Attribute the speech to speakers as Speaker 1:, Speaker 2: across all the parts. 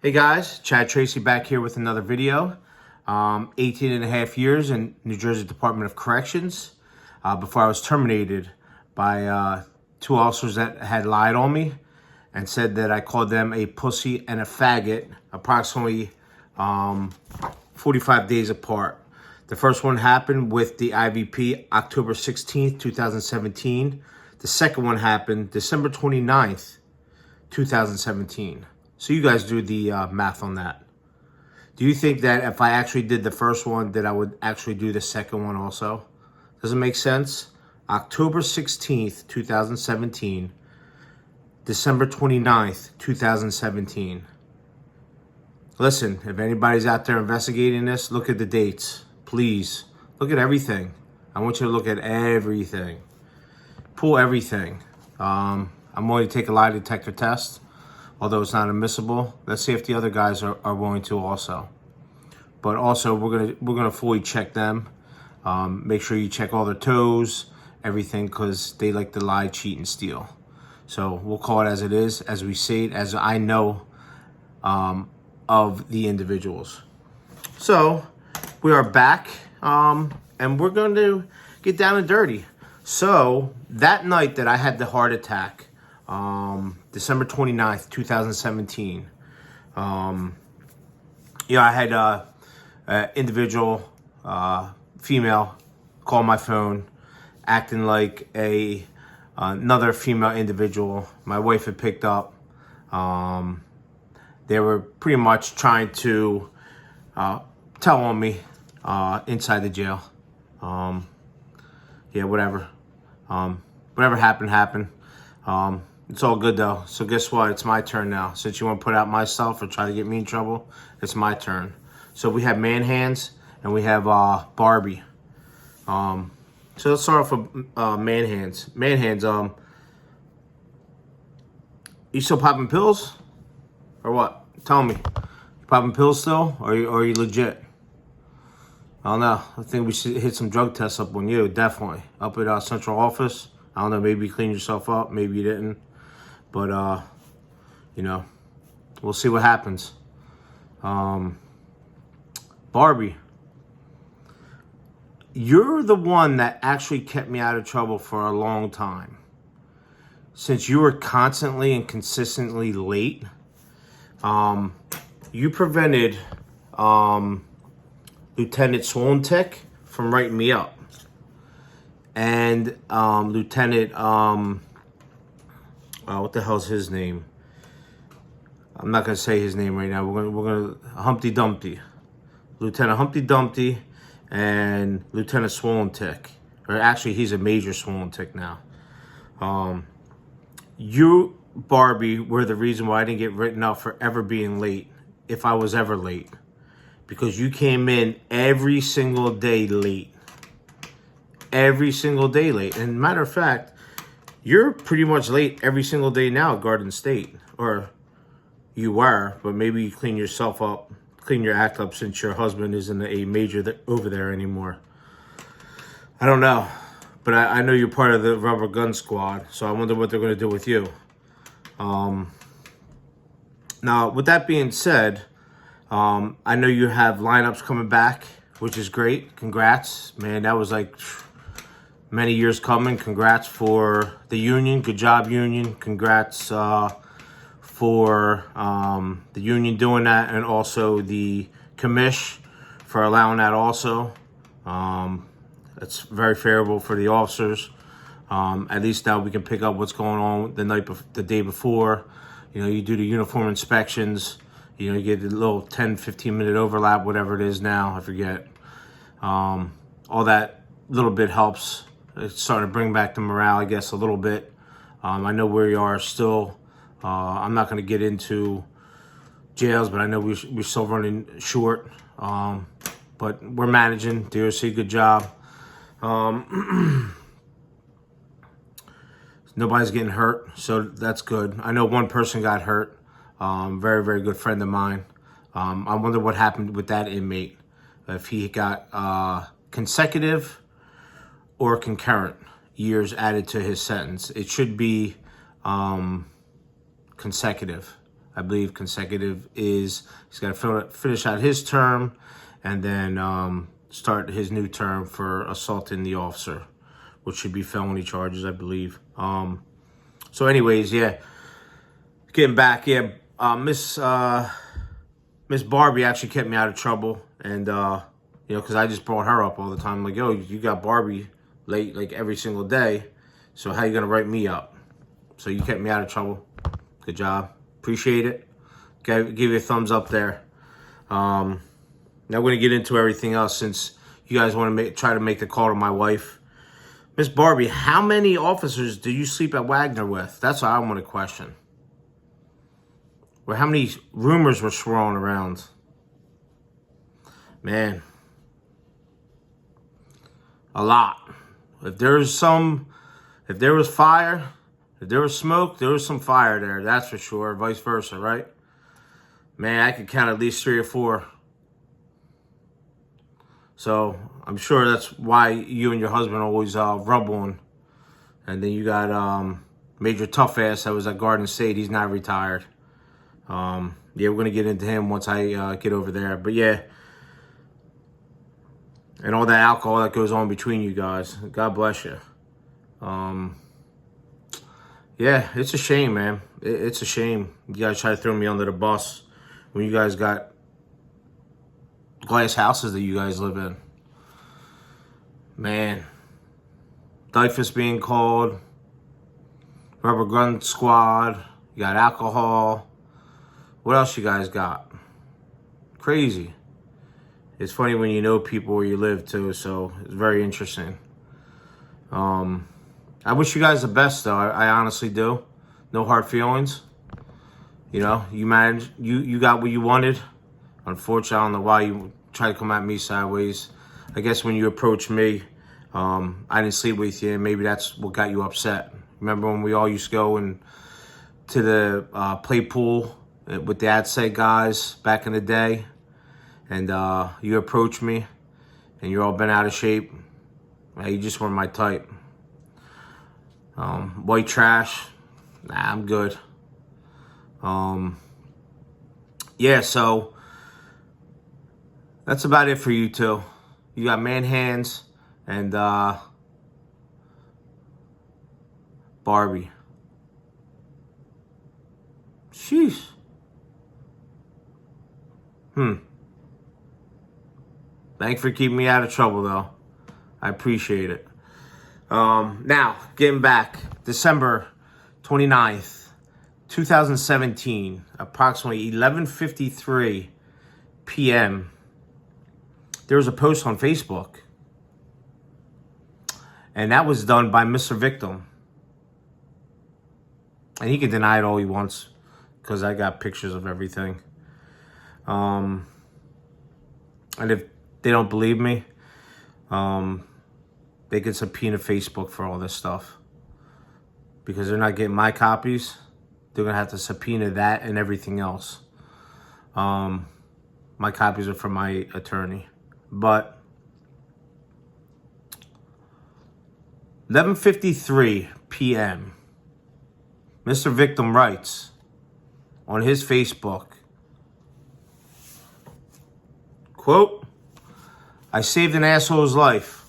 Speaker 1: Hey guys, Chad Tracy back here with another video. 18 and a half years in New Jersey Department of Corrections before I was terminated by two officers that had lied on me and said that I called them a pussy and a faggot approximately 45 days apart. The first one happened with the IVP October 16th, 2017. The second one happened December 29th, 2017. So you guys do the math on that. Do you think that if I actually did the first one, that I would actually do the second one also? Does it make sense? October 16th, 2017. December 29th, 2017. Listen, if anybody's out there investigating this, look at the dates. Please, look at everything. I want you to look at everything. Pull everything. I'm going to take a lie detector test. Although it's not admissible. Let's see if the other guys are willing to also. But also, we're gonna fully check them. Make sure you check all their toes, everything, because they like to lie, cheat, and steal. So we'll call it as it is, as we say it, as I know of the individuals. So we are back, and we're going to get down and dirty. So that night that I had the heart attack, December 29th, 2017. I had an individual, female, call my phone, acting like another female individual. My wife had picked up. They were pretty much trying to tell on me inside the jail. Whatever. Whatever happened. It's all good though. So guess what? It's my turn now. Since you want to put out my stuff or try to get me in trouble, it's my turn. So we have man hands and we have Barbie. So let's start off with man hands. Man hands. You still popping pills or what? Tell me. You popping pills still, or are you legit? I don't know. I think we should hit some drug tests up on you. Definitely up at our central office. I don't know. Maybe you cleaned yourself up. Maybe you didn't. But, we'll see what happens. Barbie, you're the one that actually kept me out of trouble for a long time. Since you were constantly and consistently late, you prevented Lieutenant Swolentick from writing me up. And Lieutenant, what the hell's his name? I'm not gonna say his name right now. We're gonna Humpty Dumpty, Lieutenant Humpty Dumpty, and Lieutenant Swolentick. Or actually, he's a Major Swolentick now. You, Barbie, were the reason why I didn't get written up for ever being late, if I was ever late, because you came in every single day late. Every single day late. And matter of fact, you're pretty much late every single day now at Garden State. Or you were, but maybe you clean yourself up, clean your act up since your husband isn't a major over there anymore. I don't know. But I know you're part of the rubber gun squad, so I wonder what they're going to do with you. Now, with that being said, I know you have lineups coming back, which is great. Congrats. Man, that was like many years coming. Congrats for the union. Good job, union. Congrats for the union doing that, and also the commish for allowing that also. It's very favorable for the officers. At least now we can pick up what's going on the day before. You do the uniform inspections. You get the little 10, 15-minute overlap, whatever it is now. I forget. All that little bit helps. It's starting to bring back the morale, I guess, a little bit. I know where you are still. I'm not going to get into jails, but I know we're still running short. But we're managing. DOC, good job. Nobody's getting hurt, so that's good. I know one person got hurt. Very, very good friend of mine. I wonder what happened with that inmate. If he got consecutive or concurrent years added to his sentence. It should be consecutive. I believe consecutive is he's got to finish out his term and then start his new term for assaulting the officer, which should be felony charges, I believe. So anyways, yeah, getting back, yeah, Miss Barbie actually kept me out of trouble, and you know, because I just brought her up all the time. I'm like, yo, you got Barbie late like every single day, so how you gonna write me up? So you kept me out of trouble. Good job, appreciate it. Give you a thumbs up there. Now we're gonna get into everything else since you guys want to try to make the call to my wife. Miss Barbie, how many officers do you sleep at Wagner with? That's what I want to question. Or how many rumors were swirling around? Man, a lot. If there was fire, if there was smoke, there was some fire there. That's for sure. Vice versa, right? Man, I could count at least 3 or 4. So I'm sure that's why you and your husband always rub on. And then you got Major Tough Ass that was at Garden State. He's not retired. Yeah, we're going to get into him once I get over there. But yeah, and all that alcohol that goes on between you guys. God bless you. Yeah, it's a shame, man. It's a shame. You guys try to throw me under the bus when you guys got glass houses that you guys live in. Man. Dyfus being called. Rubber gun squad. You got alcohol. What else you guys got? Crazy. It's funny when you know people where you live too, so it's very interesting. I wish you guys the best though. I honestly do. No hard feelings. You know, you managed, you got what you wanted. Unfortunately, I don't know why you try to come at me sideways. I guess when you approached me, I didn't sleep with you, and maybe that's what got you upset. Remember when we all used to go to the play pool with the ad set guys back in the day, and you approached me, and you're all bent out of shape. You just weren't my type. White trash, nah, I'm good. Yeah, so that's about it for you two. You got man hands and Barbie. Sheesh. Thanks for keeping me out of trouble, though. I appreciate it. Now, getting back. December 29th, 2017, approximately 11:53 p.m., there was a post on Facebook. And that was done by Mr. Victim. And he can deny it all he wants, because I got pictures of everything. And if they don't believe me, they could subpoena Facebook for all this stuff. Because they're not getting my copies. They're going to have to subpoena that and everything else. My copies are from my attorney. But 11:53 p.m., Mr. Victim writes on his Facebook, quote, "I saved an asshole's life,"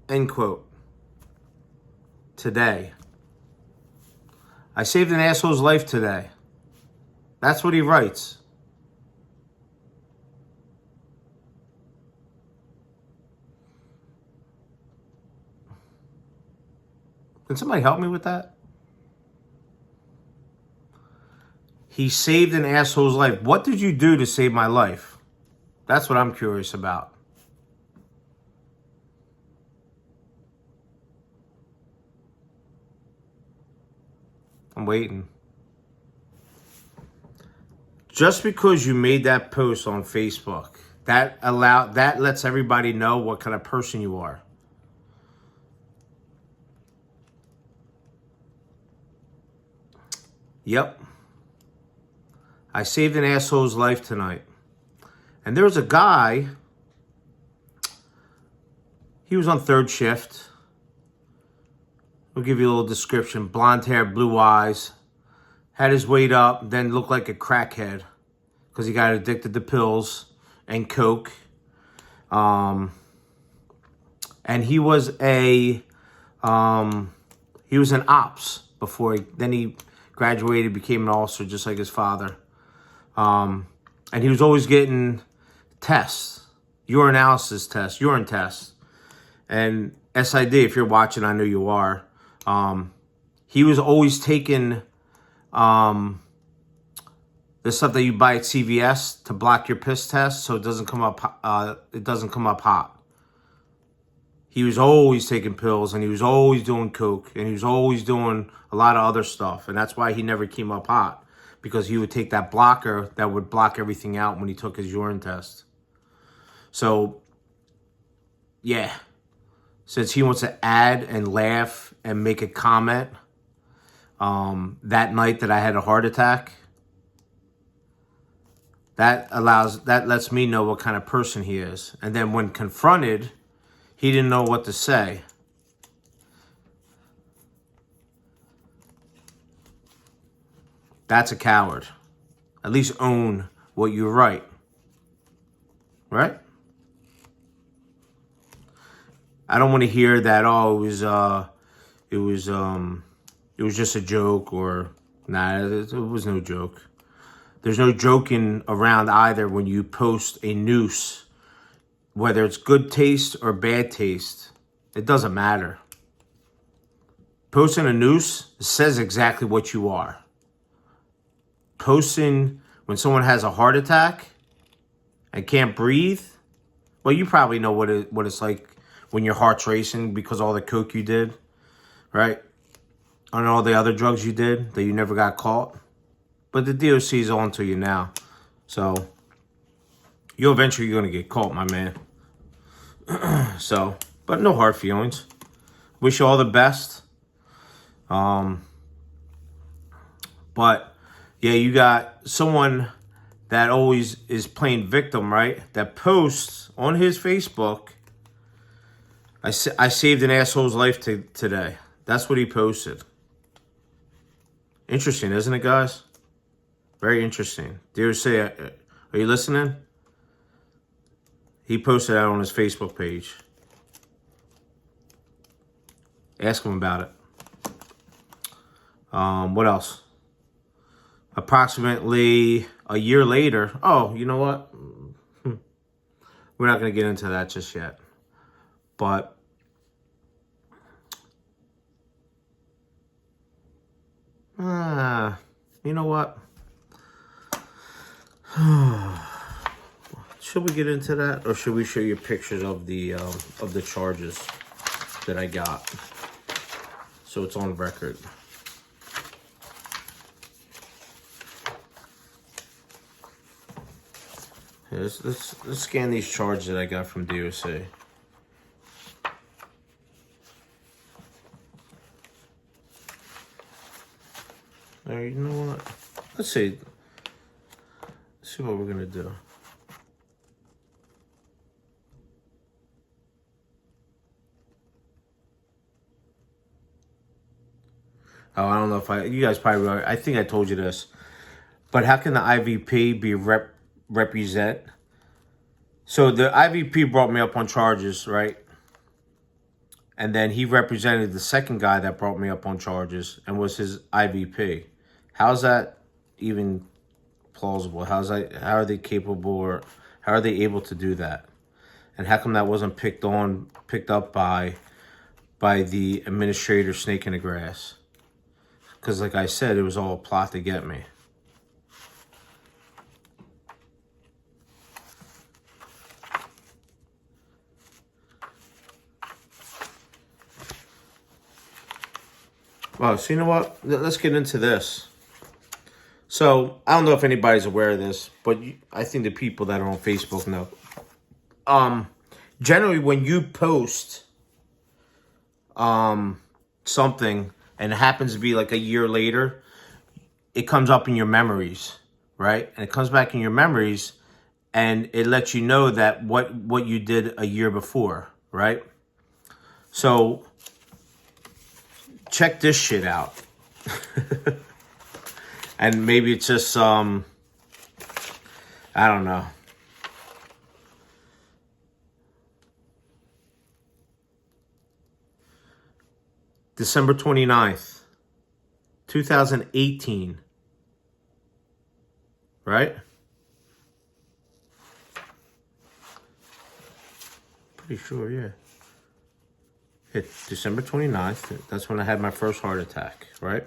Speaker 1: end quote. Today. I saved an asshole's life today. That's what he writes. Can somebody help me with that? He saved an asshole's life. What did you do to save my life? That's what I'm curious about. I'm waiting. Just because you made that post on Facebook, that lets everybody know what kind of person you are. Yep. I saved an asshole's life tonight. And there was a guy, he was on third shift. I'll give you a little description. Blonde hair, blue eyes, had his weight up, then looked like a crackhead because he got addicted to pills and coke. And he was an ops before then he graduated, became an officer just like his father. And he was always getting tests, urinalysis tests, urine tests. And SID, if you're watching, I know you are. He was always taking the stuff that you buy at CVS to block your piss test, so it doesn't come up. Hot. He was always taking pills, and he was always doing coke, and he was always doing a lot of other stuff, and that's why he never came up hot, because he would take that blocker that would block everything out when he took his urine test. So, yeah, since he wants to add and laugh and make a comment, that night that I had a heart attack, that lets me know what kind of person he is. And then when confronted, he didn't know what to say. That's a coward. At least own what you write. Right? I don't want to hear that, oh, it was just a joke, or nah, it was no joke. There's no joking around either when you post a noose, whether it's good taste or bad taste. It doesn't matter. Posting a noose says exactly what you are. Posting when someone has a heart attack and can't breathe, well, you probably know what it's like when your heart's racing because of all the coke you did, right? And all the other drugs you did that you never got caught. But the DOC is on to you now. So, you're eventually going to get caught, my man. So, but no hard feelings. Wish you all the best. But, yeah, you got someone that always is playing victim, right? That posts on his Facebook, I saved an asshole's life today. That's what he posted. Interesting, isn't it, guys? Very interesting. Dear say, are you listening? He posted that on his Facebook page. Ask him about it. What else? Approximately a year later. Oh, you know what? We're not going to get into that just yet. But you know what? Should we get into that, or should we show you pictures of the charges that I got, so it's on record? Yeah, let's scan these charges that I got from DOC. All right, you know what? Let's see what we're gonna do. Oh, I don't know if you guys probably, I think I told you this, but how can the IVP be represent? So the IVP brought me up on charges, right? And then he represented the second guy that brought me up on charges and was his IVP. How's that even plausible? How are they capable, or how are they able to do that? And how come that wasn't picked up by the administrator snake in the grass? Because like I said, it was all a plot to get me. Well, so you know what? Let's get into this. So, I don't know if anybody's aware of this, but I think the people that are on Facebook know. Generally, when you post something and it happens to be like a year later, it comes up in your memories, right? And it comes back in your memories, and it lets you know that what you did a year before, right? So, check this shit out. And maybe it's just, I don't know. December 29th, 2018. Right? Pretty sure, yeah. Hit December 29th. That's when I had my first heart attack, right?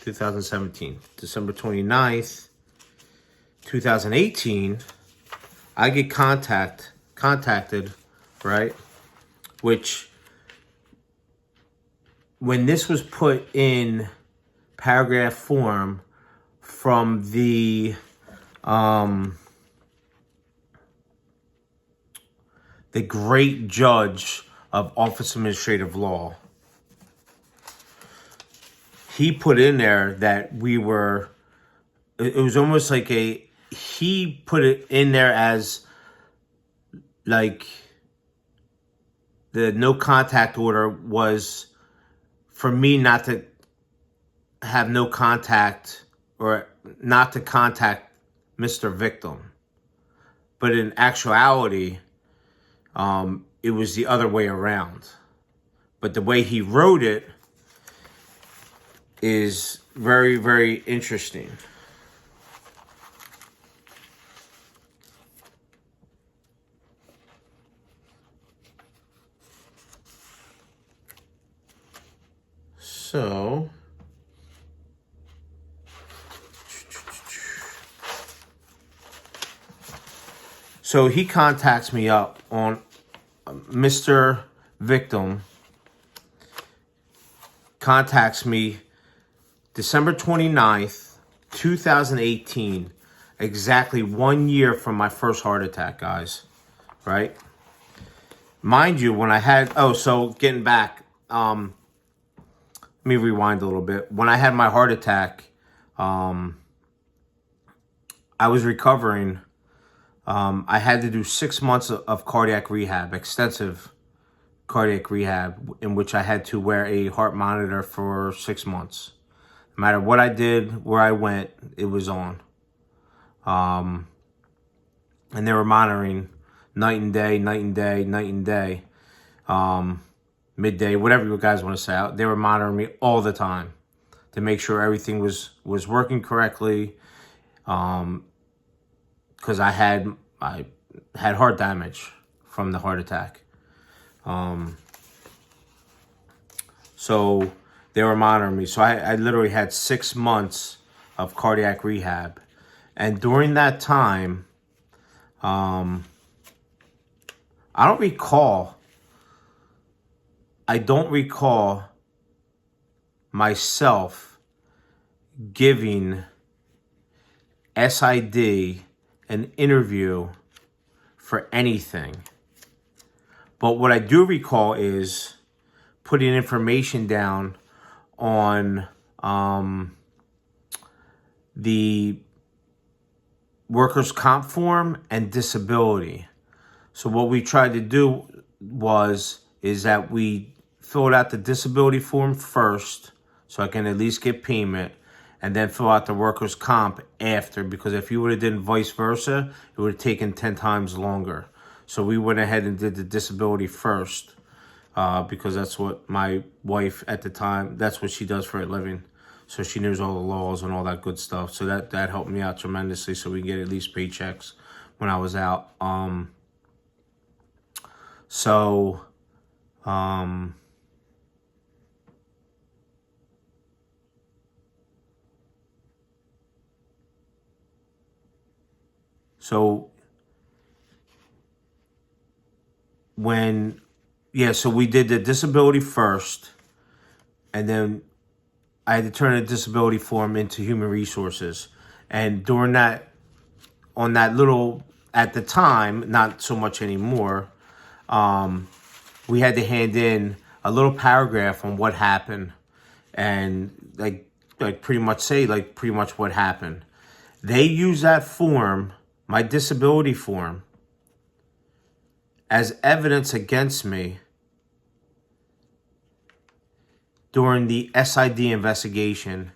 Speaker 1: 2017. December 29th, 2018, I get contacted, right? Which, when this was put in paragraph form from the great judge of Office of Administrative Law, he put in there that we were, it was almost like he put it in there as like the no contact order was for me not to have no contact or not to contact Mr. Victim. But in actuality, it was the other way around. But the way he wrote it is very, very interesting. So he contacts me up on Mr. Victim contacts me December 29th, 2018, exactly 1 year from my first heart attack, guys, right? Mind you, when I had, so getting back, let me rewind a little bit. When I had my heart attack, I was recovering. I had to do 6 months of cardiac rehab, extensive cardiac rehab, in which I had to wear a heart monitor for 6 months. No matter what I did, where I went, it was on. And they were monitoring night and day, midday, whatever you guys want to say. They were monitoring me all the time to make sure everything was working correctly. Because I had heart damage from the heart attack. So they were monitoring me. So I literally had 6 months of cardiac rehab. And during that time, I don't recall myself giving SID an interview for anything. But what I do recall is putting information down on the workers' comp form and disability. So what we tried to do is that we filled out the disability form first, so I can at least get payment, and then fill out the workers' comp after, because if you would have done vice versa, it would have taken 10 times longer. So we went ahead and did the disability first, because that's what my wife at the time, that's what she does for a living. So she knows all the laws and all that good stuff. So that helped me out tremendously, so we can get at least paychecks when I was out. So so we did the disability first, and then I had to turn a disability form into human resources. And during that, on that little, at the time, not so much anymore, we had to hand in a little paragraph on what happened, and like pretty much what happened. They use that form, my disability form, as evidence against me during the SID investigation,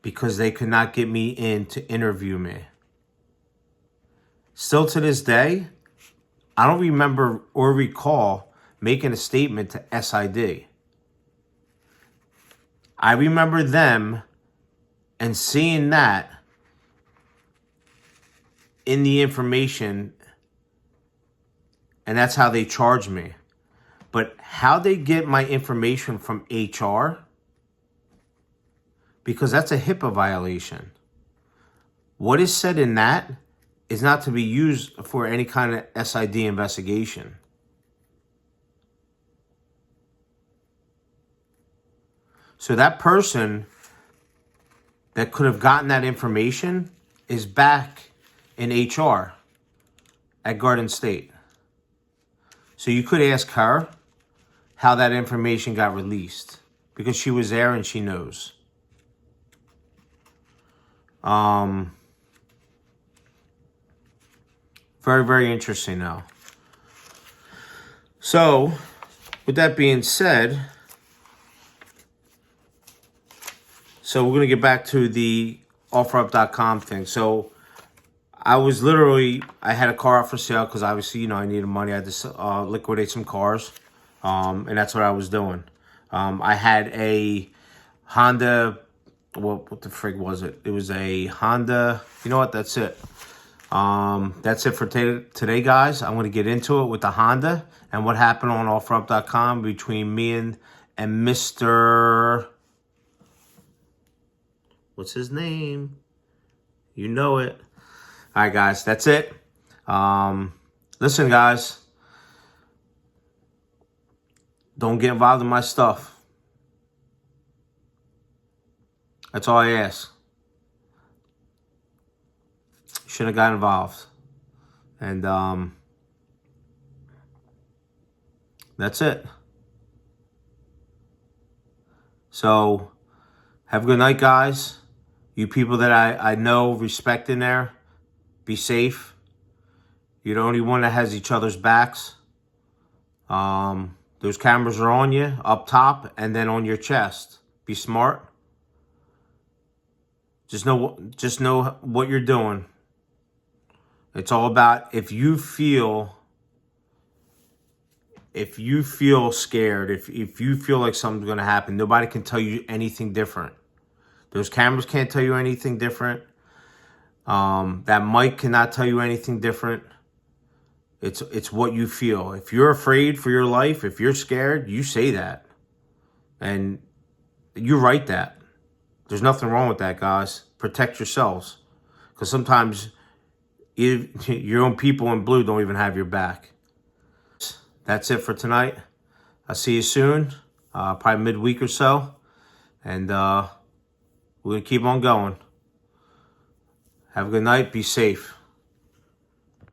Speaker 1: because they could not get me in to interview me. Still to this day, I don't remember or recall making a statement to SID. I remember them and seeing that in the information, and that's how they charge me. But how they get my information from HR, because that's a HIPAA violation. What is said in that is not to be used for any kind of SID investigation. So that person that could have gotten that information is back in HR at Garden State. So you could ask her how that information got released, because she was there and she knows. Very, very interesting now. So, with that being said, so we're going to get back to the OfferUp.com thing. So, I had a car out for sale because obviously, I needed money. I had to liquidate some cars, and that's what I was doing. I had a Honda, what the frig was it? It was a Honda, you know what, that's it. That's it for today, guys. I'm going to get into it with the Honda and what happened on OfferUp.com between me and Mr. What's his name? You know it. All right, guys, that's it. Listen, guys, don't get involved in my stuff. That's all I ask. Shouldn't have got involved. And that's it. So, have a good night, guys. You people that I know, respect in there, be safe. You're the only one that has each other's backs. Those cameras are on you, up top, and then on your chest. Be smart. Just know what you're doing. It's all about if you feel scared, if you feel like something's going to happen, nobody can tell you anything different. Those cameras can't tell you anything different. That mic cannot tell you anything different. It's what you feel. If you're afraid for your life, if you're scared, you say that. And you write that. There's nothing wrong with that, guys. Protect yourselves. Because sometimes your own people in blue don't even have your back. That's it for tonight. I'll see you soon. Probably midweek or so. And we're going to keep on going. Have a good night. Be safe.